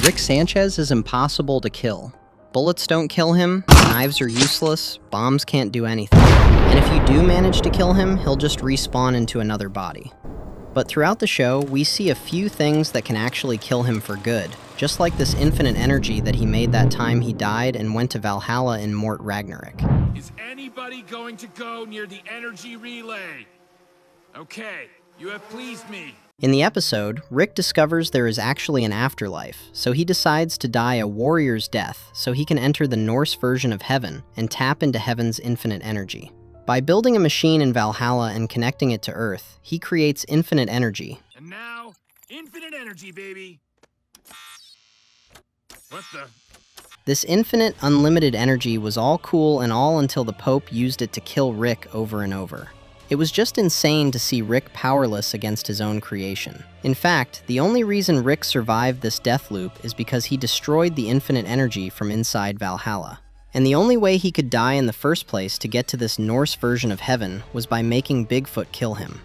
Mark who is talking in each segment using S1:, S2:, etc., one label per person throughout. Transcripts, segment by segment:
S1: Rick Sanchez is impossible to kill. Bullets don't kill him, knives are useless, bombs can't do anything. And if you do manage to kill him, he'll just respawn into another body. But throughout the show, we see a few things that can actually kill him for good, just like this infinite energy that he made that time he died and went to Valhalla in Morty Ragnarok.
S2: Is anybody going to go near the energy relay? Okay, you have pleased me.
S1: In the episode, Rick discovers there is actually an afterlife, so he decides to die a warrior's death so he can enter the Norse version of heaven and tap into heaven's infinite energy. By building a machine in Valhalla and connecting it to Earth, he creates infinite energy.
S2: And now, infinite energy, baby. What the?
S1: This infinite, unlimited energy was all cool and all until the Pope used it to kill Rick over and over. It was just insane to see Rick powerless against his own creation. In fact, the only reason Rick survived this death loop is because he destroyed the infinite energy from inside Valhalla. And the only way he could die in the first place to get to this Norse version of heaven was by making Bigfoot kill him.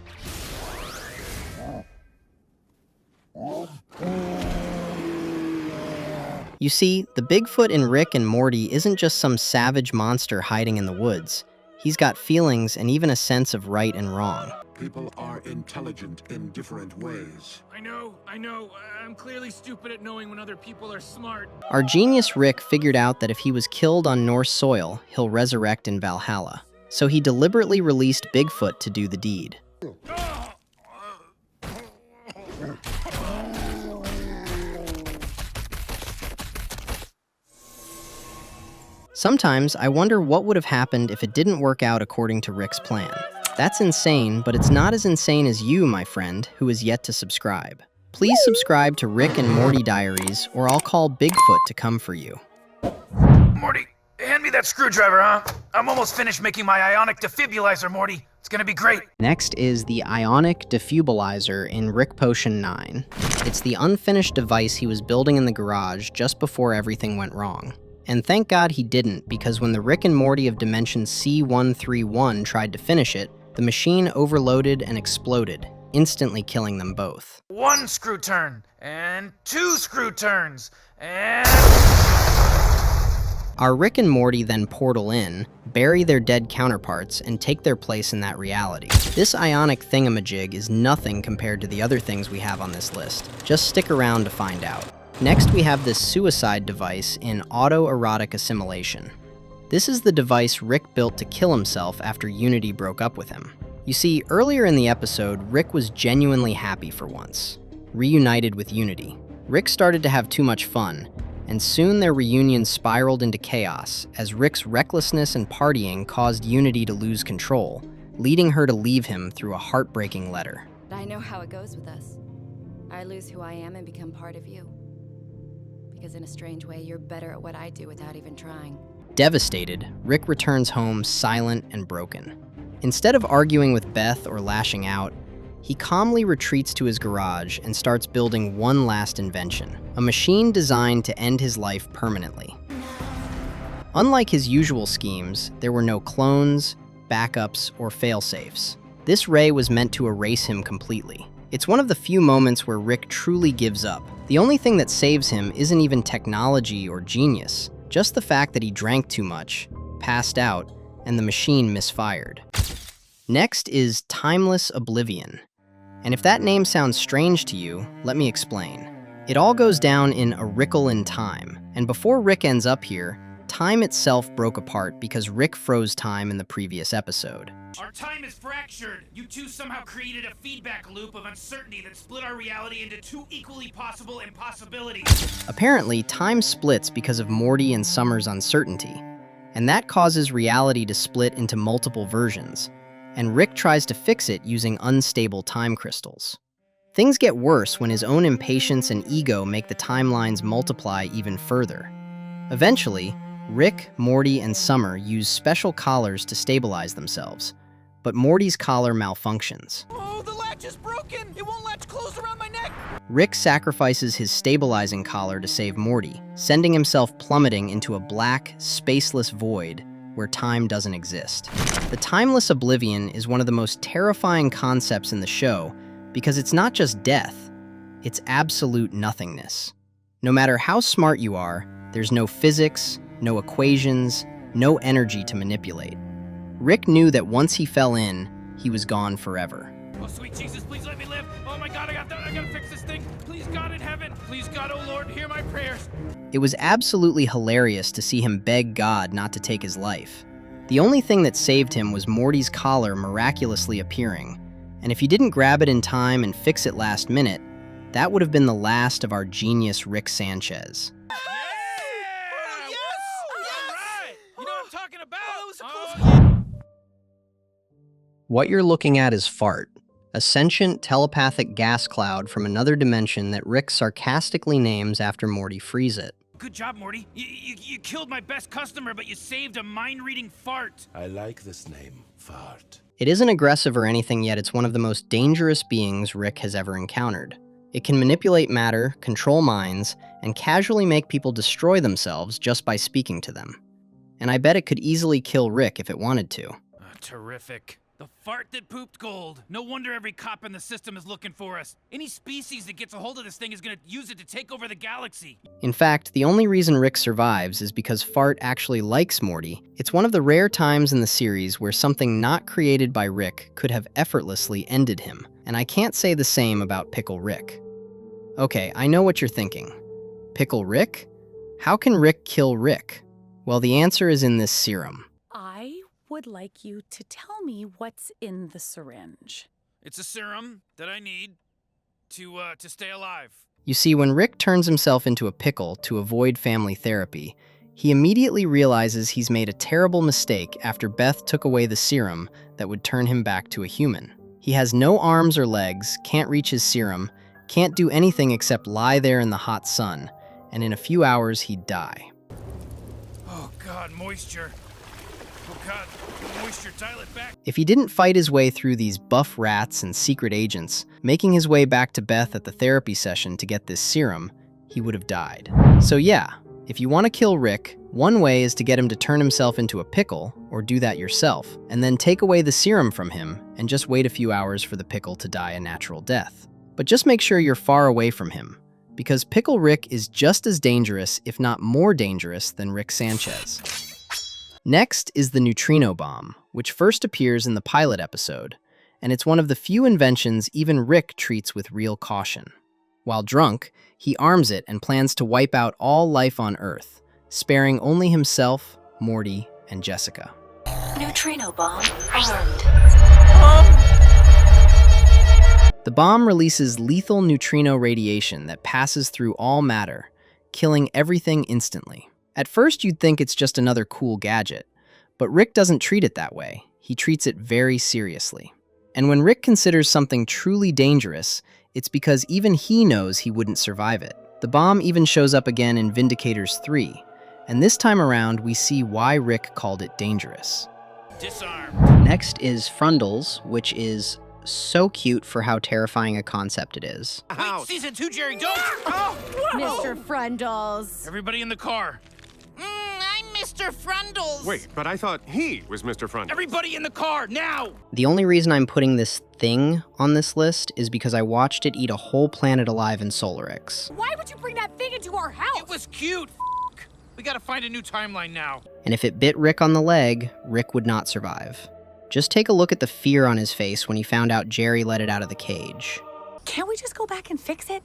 S1: You see, the Bigfoot in Rick and Morty isn't just some savage monster hiding in the woods. He's got feelings and even a sense of right and wrong.
S3: People are intelligent in different ways.
S2: I know. I'm clearly stupid at knowing when other people are smart.
S1: Our genius Rick figured out that if he was killed on Norse soil, he'll resurrect in Valhalla. So he deliberately released Bigfoot to do the deed. Sometimes I wonder what would have happened if it didn't work out according to Rick's plan. That's insane, but it's not as insane as you, my friend, who is yet to subscribe. Please subscribe to Rick and Morty Diaries, or I'll call Bigfoot to come for you.
S4: Morty, hand me that screwdriver, huh? I'm almost finished making my ionic defubilizer, Morty. It's gonna be great.
S1: Next is the ionic defubilizer in Rick Potion 9. It's the unfinished device he was building in the garage just before everything went wrong. And thank God he didn't, because when the Rick and Morty of Dimension C131 tried to finish it, the machine overloaded and exploded, instantly killing them both.
S4: 1 screw turn, and 2 screw turns, and...
S1: Our Rick and Morty then portal in, bury their dead counterparts, and take their place in that reality. This ionic thingamajig is nothing compared to the other things we have on this list. Just stick around to find out. Next, we have this suicide device in Autoerotic assimilation. This is the device Rick built to kill himself after Unity broke up with him. You see, earlier in the episode, Rick was genuinely happy for once, reunited with Unity. Rick started to have too much fun, and soon their reunion spiraled into chaos as Rick's recklessness and partying caused Unity to lose control, leading her to leave him through a heartbreaking letter.
S5: I know how it goes with us. I lose who I am and become part of you. Because in a strange way, you're better at what I do without even trying.
S1: Devastated, Rick returns home silent and broken. Instead of arguing with Beth or lashing out, he calmly retreats to his garage and starts building one last invention, a machine designed to end his life permanently. Unlike his usual schemes, there were no clones, backups, or failsafes. This ray was meant to erase him completely. It's one of the few moments where Rick truly gives up. The only thing that saves him isn't even technology or genius, just the fact that he drank too much, passed out, and the machine misfired. Next is Timeless Oblivion. And if that name sounds strange to you, let me explain. It all goes down in a rickle in time, and before Rick ends up here, time itself broke apart because Rick froze time in the previous episode.
S4: Our time is fractured. You two somehow created a feedback loop of uncertainty that split our reality into 2 equally possible impossibilities.
S1: Apparently, time splits because of Morty and Summer's uncertainty, and that causes reality to split into multiple versions, and Rick tries to fix it using unstable time crystals. Things get worse when his own impatience and ego make the timelines multiply even further. Eventually, Rick, Morty, and Summer use special collars to stabilize themselves, but Morty's collar malfunctions.
S4: Oh, the latch is broken! It won't latch close around my neck!
S1: Rick sacrifices his stabilizing collar to save Morty, sending himself plummeting into a black, spaceless void where time doesn't exist. The timeless oblivion is one of the most terrifying concepts in the show because it's not just death, it's absolute nothingness. No matter how smart you are, there's no physics, no equations, no energy to manipulate. Rick knew that once he fell in, he was gone forever.
S2: Oh, sweet Jesus, please let me live. Oh my God, I gotta fix this thing. Please, God in heaven. Please, God, oh Lord, hear my prayers.
S1: It was absolutely hilarious to see him beg God not to take his life. The only thing that saved him was Morty's collar miraculously appearing, and if he didn't grab it in time and fix it last minute, that would have been the last of our genius Rick Sanchez.
S2: Yeah! Oh, yes! All right! You know what I'm talking about? Oh, that was a close
S1: What you're looking at is Fart, a sentient telepathic gas cloud from another dimension that Rick sarcastically names after Morty frees it.
S4: Good job, Morty. You killed my best customer, but you saved a mind-reading fart.
S3: I like this name, Fart.
S1: It isn't aggressive or anything, yet it's one of the most dangerous beings Rick has ever encountered. It can manipulate matter, control minds, and casually make people destroy themselves just by speaking to them. And I bet it could easily kill Rick if it wanted to.
S4: Terrific. The fart that pooped gold. No wonder every cop in the system is looking for us. Any species that gets a hold of this thing is gonna use it to take over the galaxy.
S1: In fact, the only reason Rick survives is because Fart actually likes Morty. It's one of the rare times in the series where something not created by Rick could have effortlessly ended him. And I can't say the same about Pickle Rick. Okay, I know what you're thinking. Pickle Rick? How can Rick kill Rick? Well, the answer is in this serum.
S6: I would like you to tell me what's in the syringe.
S4: It's a serum that I need to stay alive.
S1: You see, when Rick turns himself into a pickle to avoid family therapy, he immediately realizes he's made a terrible mistake after Beth took away the serum that would turn him back to a human. He has no arms or legs, can't reach his serum, can't do anything except lie there in the hot sun, and in a few hours he'd die.
S4: Oh God, moisture. Oh God, moisture, dial it back.
S1: If he didn't fight his way through these buff rats and secret agents, making his way back to Beth at the therapy session to get this serum, he would have died. So yeah, if you want to kill Rick, one way is to get him to turn himself into a pickle, or do that yourself, and then take away the serum from him and just wait a few hours for the pickle to die a natural death. But just make sure you're far away from him, because Pickle Rick is just as dangerous, if not more dangerous, than Rick Sanchez. Next is the neutrino bomb, which first appears in the pilot episode, and it's one of the few inventions even Rick treats with real caution. While drunk, he arms it and plans to wipe out all life on Earth, sparing only himself, Morty, and Jessica.
S7: Neutrino bomb armed.
S1: The bomb releases lethal neutrino radiation that passes through all matter, killing everything instantly. At first, you'd think it's just another cool gadget, but Rick doesn't treat it that way. He treats it very seriously. And when Rick considers something truly dangerous, it's because even he knows he wouldn't survive it. The bomb even shows up again in Vindicators 3, and this time around we see why Rick called it dangerous.
S4: Disarmed.
S1: Next is Frundles, which is so cute for how terrifying a concept it is.
S4: Wait, season 2, Jerry, don't! Oh!
S6: Mr. Frundles.
S4: Everybody in the car.
S8: I'm Mr. Frundles.
S9: Wait, but I thought he was Mr. Frundles.
S4: Everybody in the car, now!
S1: The only reason I'm putting this thing on this list is because I watched it eat a whole planet alive in Solarix.
S6: Why would you bring that thing into our house?
S4: It was cute. We gotta find a new timeline now.
S1: And if it bit Rick on the leg, Rick would not survive. Just take a look at the fear on his face when he found out Jerry let it out of the cage.
S6: Can't we just go back and fix it?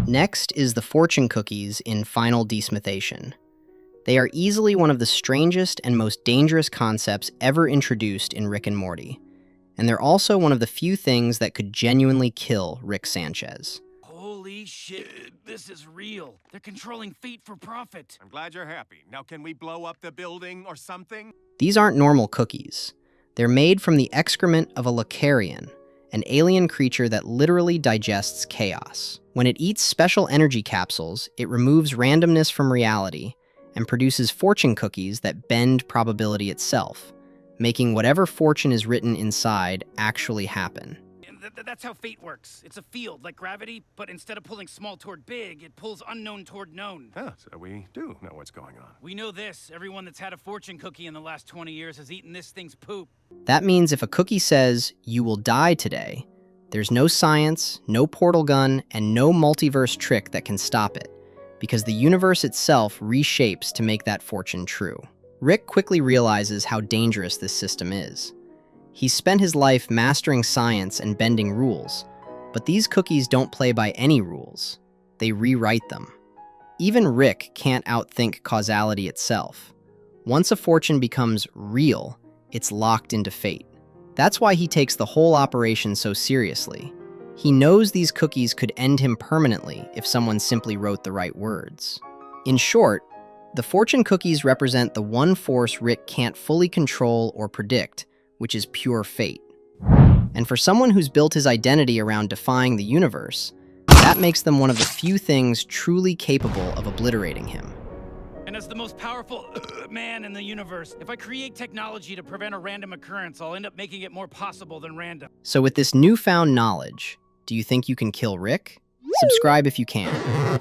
S1: Next is the fortune cookies in Final Desmithation. They are easily one of the strangest and most dangerous concepts ever introduced in Rick and Morty. And they're also one of the few things that could genuinely kill Rick Sanchez.
S4: Holy shit, this is real. They're controlling fate for profit.
S9: I'm glad you're happy. Now can we blow up the building or something?
S1: These aren't normal cookies. They're made from the excrement of a Lacarian, an alien creature that literally digests chaos. When it eats special energy capsules, it removes randomness from reality and produces fortune cookies that bend probability itself, making whatever fortune is written inside actually happen.
S4: That's how fate works. It's a field, like gravity, but instead of pulling small toward big, it pulls unknown toward known.
S9: Ah, so we do know what's going on.
S4: We know this. Everyone that's had a fortune cookie in the last 20 years has eaten this thing's poop.
S1: That means if a cookie says, "You will die today," There's no science, no portal gun, and no multiverse trick that can stop it, because the universe itself reshapes to make that fortune true. Rick quickly realizes how dangerous this system is. He's spent his life mastering science and bending rules, but these cookies don't play by any rules. They rewrite them. Even Rick can't outthink causality itself. Once a fortune becomes real, it's locked into fate. That's why he takes the whole operation so seriously. He knows these cookies could end him permanently if someone simply wrote the right words. In short, the fortune cookies represent the one force Rick can't fully control or predict, which is pure fate. And for someone who's built his identity around defying the universe, that makes them one of the few things truly capable of obliterating him.
S4: And as the most powerful man in the universe, if I create technology to prevent a random occurrence, I'll end up making it more possible than random.
S1: So with this newfound knowledge, do you think you can kill Rick? Subscribe if you can.